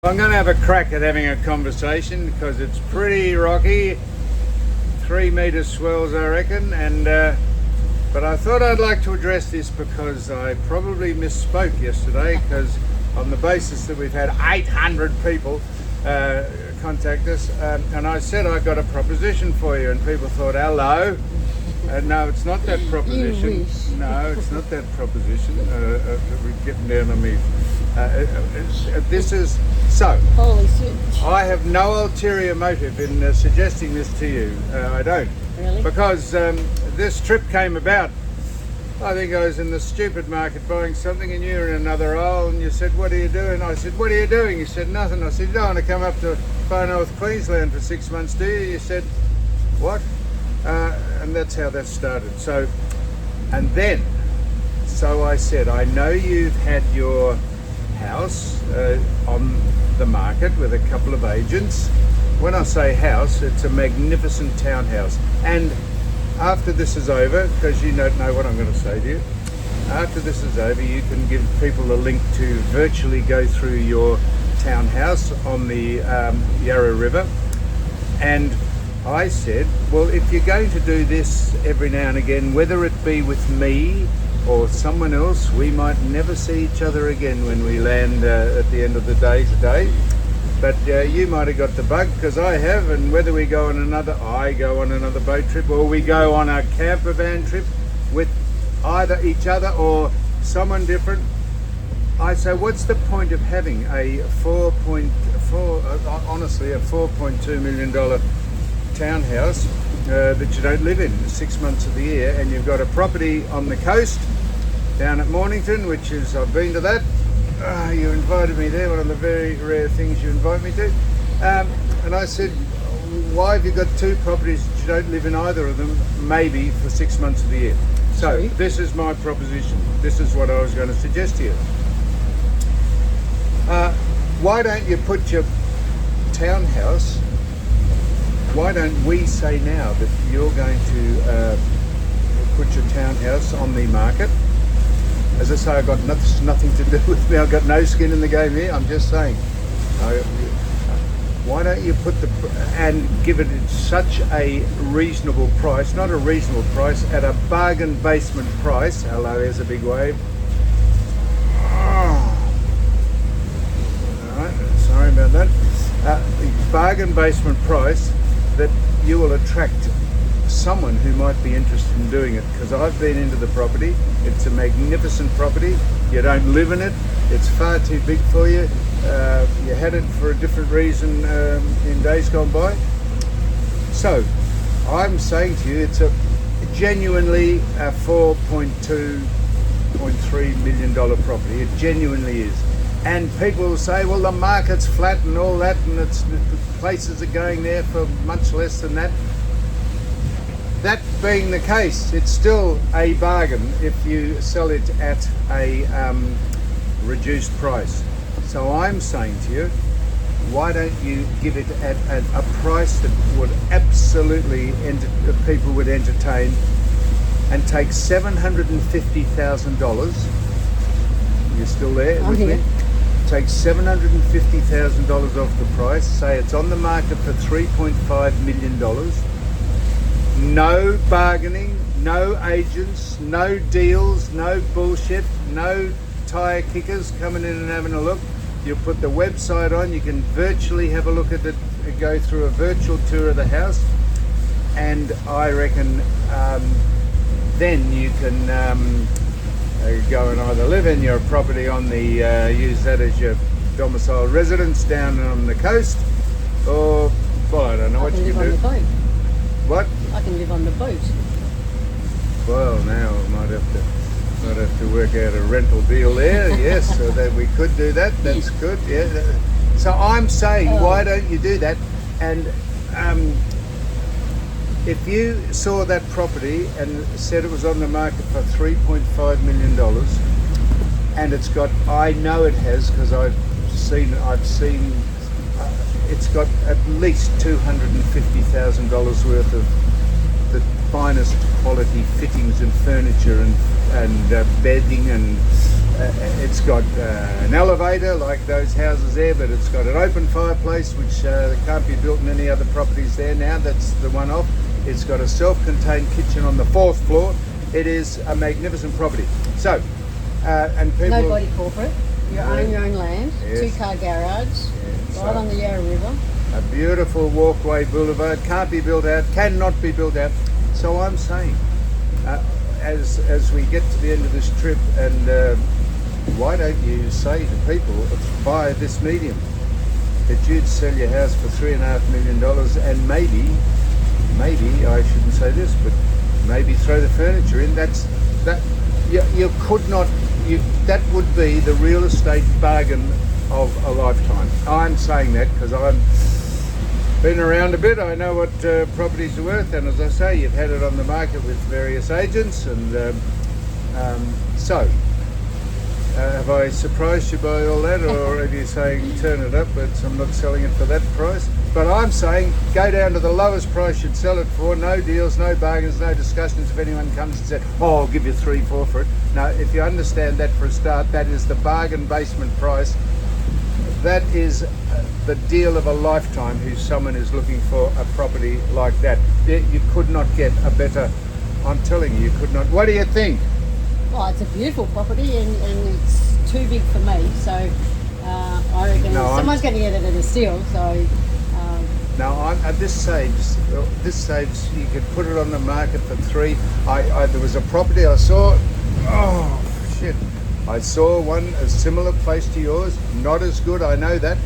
I'm going to have a crack at having a conversation because it's pretty rocky, 3-metre swells I reckon, and but I thought I'd like to address this because I probably misspoke yesterday, because on the basis that we've had 800 people contact us, and I said I got a proposition for you, and people thought, hello. No, it's not that proposition. You wish. No, it's not that proposition. We're getting down on me. This is so. Holy shit. I have no ulterior motive in suggesting this to you. I don't. Really? Because this trip came about. I think I was in the stupid market buying something, and you were in another aisle, and you said, "What are you doing?" I said, "What are you doing?" You said, "Nothing." I said, "You don't want to come up to Far North Queensland for 6 months, do you?" You said, "What?" And that's how that started. So I said, I know you've had your house on the market with a couple of agents. When I say house, it's a magnificent townhouse. And after this is over, because you don't know what I'm going to say to you, after this is over, you can give people a link to virtually go through your townhouse on the Yarra River. And I said, well, if you're going to do this every now and again, whether it be with me or someone else, we might never see each other again when we land at the end of the day today. But you might have got the bug, because I have, and whether we go on I go on another boat trip, or we go on a camper van trip with either each other or someone different, I say, what's the point of having a $4.2 million townhouse that you don't live in 6 months of the year, and you've got a property on the coast down at Mornington, which is, I've been to that. You invited me there, one of the very rare things you invite me to. And I said, why have you got two properties that you don't live in either of them, maybe for 6 months of the year? So Sorry? This is my proposition. This is what I was going to suggest to you. Why don't you put your townhouse, why don't we say now that you're going to put your townhouse on the market? As I say, I've got nothing to do with me. I've got no skin in the game here. I'm just saying. Why don't you put and give it such a reasonable price, not a reasonable price, at a bargain basement price. Hello, here's a big wave. Alright, sorry about that. Bargain basement price that you will attract someone who might be interested in doing it, because I've been into the property. It's a magnificent property. You don't live in it. It's far too big for you. You had it for a different reason in days gone by. So I'm saying to you, it's a genuinely a $4.3 million property. It genuinely is. And people will say, well, the market's flat and all that, and the places are going there for much less than that. That being the case, it's still a bargain if you sell it at a reduced price. So I'm saying to you, why don't you give it at a price that would absolutely people would entertain, and take $750,000. You're still there with me? Take $750,000 off the price. Say it's on the market for $3.5 million. No bargaining, no agents, no deals, no bullshit, no tire kickers coming in and having a look. You'll put the website on, you can virtually have a look at it, go through a virtual tour of the house, and I reckon then you can go and either live in your property on the, use that as your domicile residence down on the coast, or, well, I don't know what you can do. What? I can live on the boat. Well, now I might have to work out a rental deal there. Yes, so that we could do that. That's good. Yeah. So I'm saying, why don't you do that? And if you saw that property and said it was on the market for $3.5 million, and it's got, I know it has, because I've seen, it's got at least $250,000 worth of the finest quality fittings and furniture and and bedding, and it's got an elevator like those houses there, but it's got an open fireplace, which can't be built in any other properties there now. That's the one off. It's got a self-contained kitchen on the 4th floor. It is a magnificent property. So, and people... Nobody corporate. You own your own land. Yes. 2-car garage. Yeah, right on the Yarra River. A beautiful walkway boulevard. Can't be built out. Cannot be built out. So I'm saying, as we get to the end of this trip, and why don't you say to people via this medium that you'd sell your house for $3.5 million, and maybe I shouldn't say this, but maybe throw the furniture in. That would be the real estate bargain of a lifetime. I'm saying that because I've been around a bit. I know what properties are worth, and as I say, you've had it on the market with various agents, and so have I surprised you by all that, or are you saying turn it up, but I'm not selling it for that price? But I'm saying go down to the lowest price you'd sell it for. No deals, no bargains, no discussions. If anyone comes and says, oh, I'll give you 3-4 for it. No, if you understand that for a start, that is the bargain basement price. That is the deal of a lifetime who someone is looking for a property like that. You could not get a better, I'm telling you could not. What do you think? Well, it's a beautiful property, and it's too big for me, so I reckon someone's going to get it at a steal. So now, at this stage, you could put it on the market for 3. There was a property I saw. Oh shit! I saw one a similar place to yours, not as good. I know that,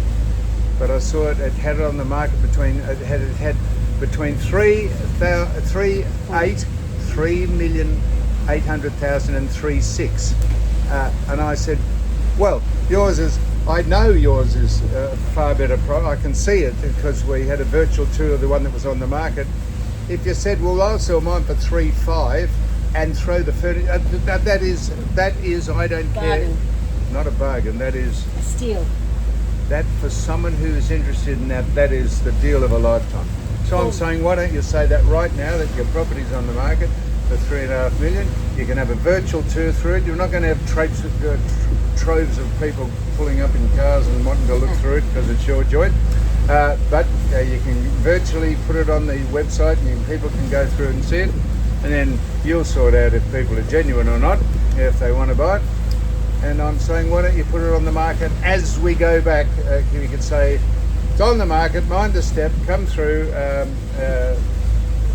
but I saw it. It had it on the market between 3,800,000 and 3.6, and I said, well, yours is. I know yours is far better. I can see it because we had a virtual tour of the one that was on the market. If you said, well, I'll sell mine for 3.5 and throw the furniture, that is I don't bargain. care. Not a bargain. That is a steal. That for someone who is interested in that is the deal of a lifetime. So cool. I'm saying, why don't you say that right now that your property's on the market for $3.5 million? You can have a virtual tour through it. You're not going to have troves of people pulling up in cars and wanting to look through it because it's your joint. But you can virtually put it on the website, and people can go through and see it, and then you'll sort out if people are genuine or not, if they want to buy it. And I'm saying, why don't you put it on the market as we go back? You could say, it's on the market, mind the step, come through,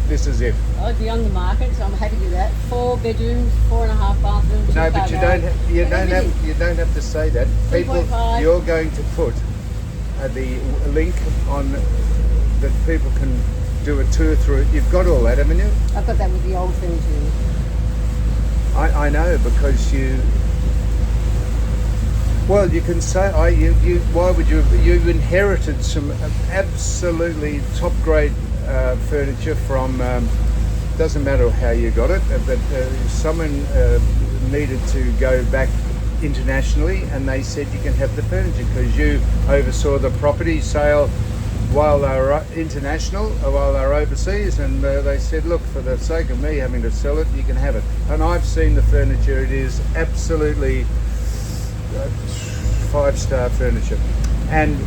this is it. I'd be on the market, so I'm happy to do that. 4 bedrooms, 4.5 bathrooms. No, but you don't have to say that. People, you're going to put the link on that people can do a tour through it. You've got all that, haven't you? I've got that with the old furniture. I know, because you. Well, you can say, why would you? You've inherited some absolutely top grade furniture from. Doesn't matter how you got it, but someone needed to go back internationally, and they said you can have the furniture because you oversaw the property sale while they were international, while they were overseas, and they said, look, for the sake of me having to sell it, you can have it. And I've seen the furniture. It is absolutely 5-star furniture, and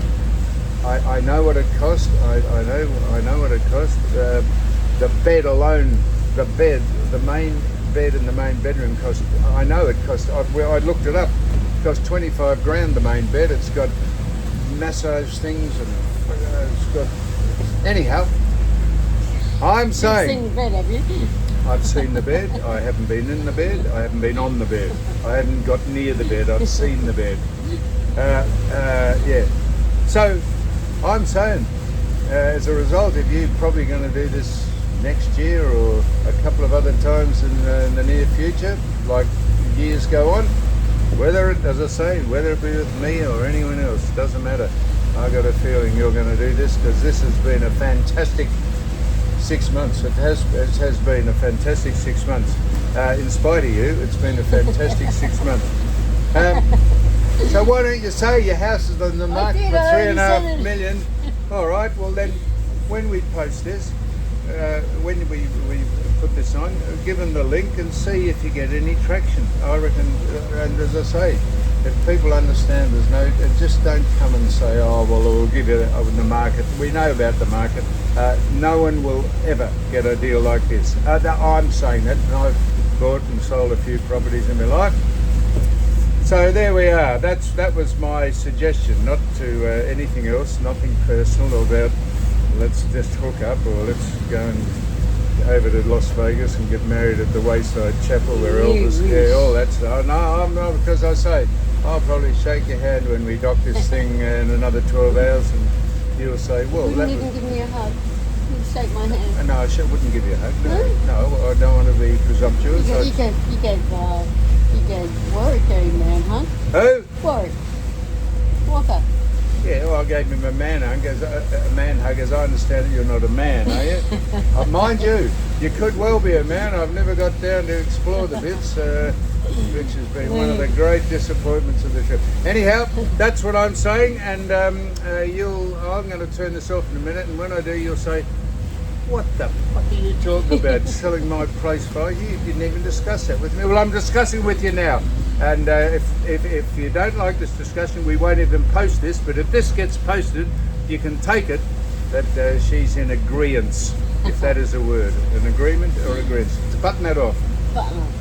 I know what it cost. I know what it cost. The bed alone, the main bed in the main bedroom cost. I know it cost. I looked it up. It cost $25,000. The main bed. It's got massage things, and it's got. Anyhow, I'm saying. You've seen the bed, have you? I've seen the bed. I haven't been in the bed. I haven't been on the bed. I haven't got near the bed. I've seen the bed. Yeah. So I'm saying, as a result, if you're probably going to do this next year or a couple of other times in the near future, like years go on, whether it, as I say, whether it be with me or anyone else, doesn't matter. I got a feeling you're going to do this because this has been a fantastic 6 months. It has been a fantastic 6 months. In spite of you, it's been a fantastic 6 months. So why don't you say your house is on the market for $3.5 million? All right. Well then, when we post this, when we put this on, give them the link and see if you get any traction. I reckon, and as I say, if people understand there's no, just don't come and say, oh, well, we'll give you the market. We know about the market. No one will ever get a deal like this. I'm saying that, and I've bought and sold a few properties in my life. So there we are. That was my suggestion, not to anything else, nothing personal about let's just hook up or let's go and over to Las Vegas and get married at the Wayside Chapel where Elvis, yeah, all that stuff. No, I'm not, because I say I'll probably shake your hand when we dock this thing in another 12 hours, and you'll say, well, you wouldn't even give me a hug. You'd shake my hand. No, I wouldn't give you a hug. No, I don't want to be presumptuous. You gave Warwick a man hug. Who? Warwick. Walker. Yeah, well, I gave him a man hug. A man hug, as I understand it, you're not a man, are you? Mind you, you could well be a man. I've never got down to explore the bits, which has been one of the great disappointments of the trip. Anyhow, that's what I'm saying, and I'm going to turn this off in a minute, and when I do, you'll say, what the fuck are you talking about? Selling my place for? You didn't even discuss that with me. Well, I'm discussing with you now. And if you don't like this discussion, we won't even post this. But if this gets posted, you can take it that she's in agreeance, if that is a word. An agreement or agreement. Button that off. Button off.